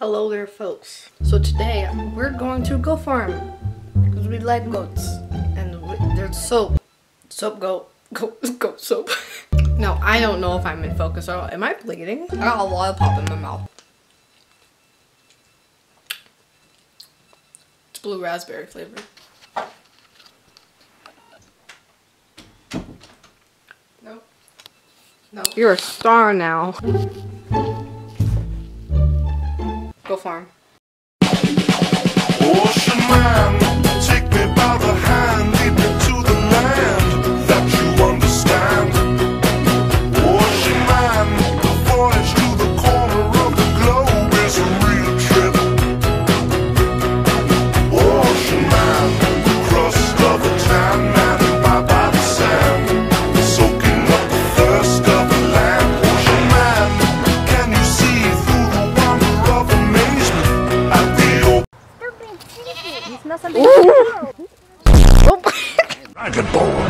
Hello there, folks. So today we're going to go farm because we like goats and there's soap. Goat soap. No, I don't know if I'm in focus at all. Am I bleeding? I got a lollipop in my mouth. It's blue raspberry flavored. Nope. No. You're a star now. Go farm. Ocean man, take me by the hand, lead me to the land that you understand. Ocean man, the voyage to the corner of the globe is a real trip. Ocean man, the crust of a tan man, by the sand, soaking up the thirst of the land. Ocean man, can you see through the wonder of amazement at the open? Dragonborn!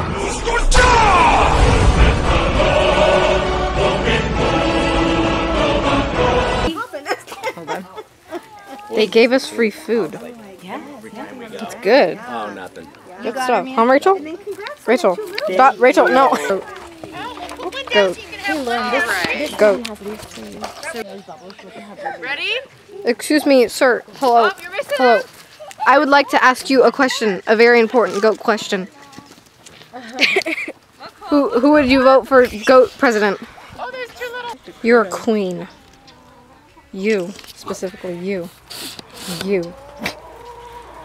They gave us free food. It's good. Oh, nothing. Good stuff. Rachel? Rachel. Stop. Rachel, no. Goat. Goat. Ready? Excuse me, sir. Hello. Oh, you're missing Hello. out. I would like to ask you a question. A very important goat question. Who would you vote for goat president? Oh, there's two little. You're a queen. You. Specifically you. You.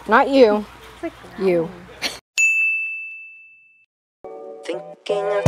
Not you. You. Thinking of